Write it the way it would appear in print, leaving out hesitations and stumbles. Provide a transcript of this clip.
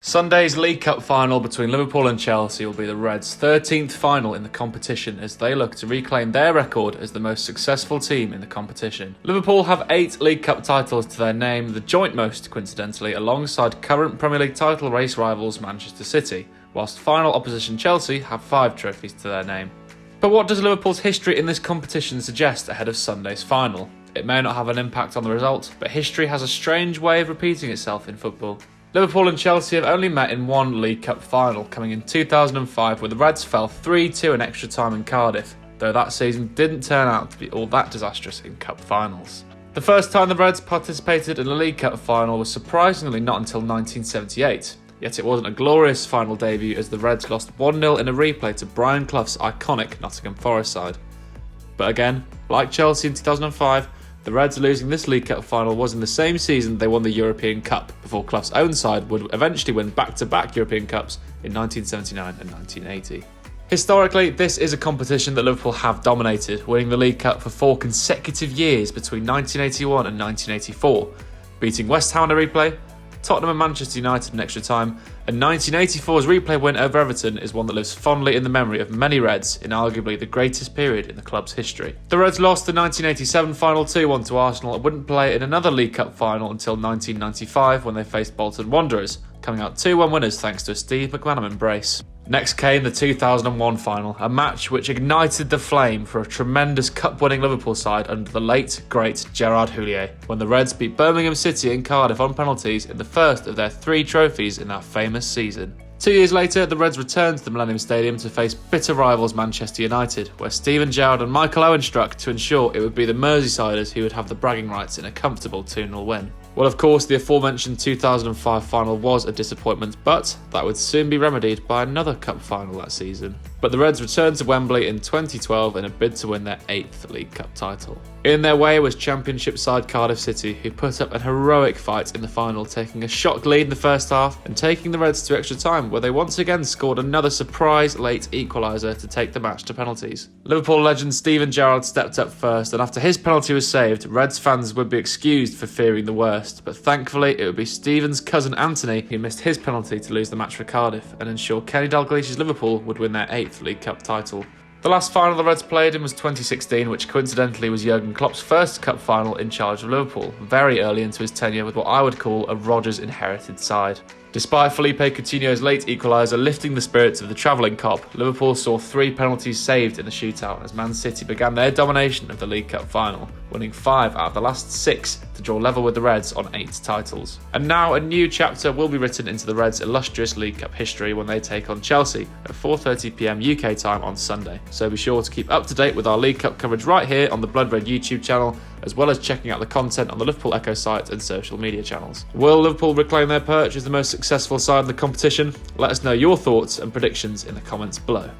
Sunday's League Cup final between Liverpool and Chelsea will be the Reds' 13th final in the competition as they look to reclaim their record as the most successful team in the competition. Liverpool have 8 League Cup titles to their name, the joint most, coincidentally, alongside current Premier League title race rivals Manchester City, whilst final opposition Chelsea have 5 trophies to their name. But what does Liverpool's history in this competition suggest ahead of Sunday's final? It may not have an impact on the result, but history has a strange way of repeating itself in football. Liverpool and Chelsea have only met in one League Cup final, coming in 2005 where the Reds fell 3-2 in extra time in Cardiff, though that season didn't turn out to be all that disastrous in cup finals. The first time the Reds participated in a League Cup final was surprisingly not until 1978, yet it wasn't a glorious final debut as the Reds lost 1-0 in a replay to Brian Clough's iconic Nottingham Forest side. But again, like Chelsea in 2005, the Reds losing this League Cup final was in the same season they won the European Cup, before Clough's own side would eventually win back-to-back European Cups in 1979 and 1980. Historically, this is a competition that Liverpool have dominated, winning the League Cup for 4 consecutive years between 1981 and 1984, beating West Ham in a replay, Tottenham and Manchester United in extra time, and 1984's replay win over Everton is one that lives fondly in the memory of many Reds in arguably the greatest period in the club's history. The Reds lost the 1987 final 2-1 to Arsenal and wouldn't play in another League Cup final until 1995 when they faced Bolton Wanderers, coming out 2-1 winners thanks to a Steve McManaman brace. Next came the 2001 final, a match which ignited the flame for a tremendous cup-winning Liverpool side under the late, great Gerard Houllier, when the Reds beat Birmingham City and Cardiff on penalties in the first of their 3 trophies in that famous season. 2 years later, the Reds returned to the Millennium Stadium to face bitter rivals Manchester United, where Steven Gerrard and Michael Owen struck to ensure it would be the Merseysiders who would have the bragging rights in a comfortable 2-0 win. Well, of course, the aforementioned 2005 final was a disappointment, but that would soon be remedied by another cup final that season. But the Reds returned to Wembley in 2012 in a bid to win their 8th League Cup title. In their way was Championship side Cardiff City, who put up an heroic fight in the final, taking a shock lead in the first half and taking the Reds to extra time, where they once again scored another surprise late equaliser to take the match to penalties. Liverpool legend Steven Gerrard stepped up first, and after his penalty was saved, Reds fans would be excused for fearing the worst, but thankfully it would be Steven's cousin Anthony who missed his penalty to lose the match for Cardiff and ensure Kenny Dalglish's Liverpool would win their 8th League Cup title. The last final the Reds played in was 2016, which coincidentally was Jurgen Klopp's first cup final in charge of Liverpool, very early into his tenure with what I would call a Rodgers-inherited side. Despite Felipe Coutinho's late equaliser lifting the spirits of the travelling Kop, Liverpool saw 3 penalties saved in the shootout as Man City began their domination of the League Cup final, winning 5 out of the last 6 to draw level with the Reds on 8 titles. And now a new chapter will be written into the Reds' illustrious League Cup history when they take on Chelsea at 4:30pm UK time on Sunday. So be sure to keep up to date with our League Cup coverage right here on the Blood Red YouTube channel, as well as checking out the content on the Liverpool Echo site and social media channels. Will Liverpool reclaim their perch as the most successful side in the competition? Let us know your thoughts and predictions in the comments below.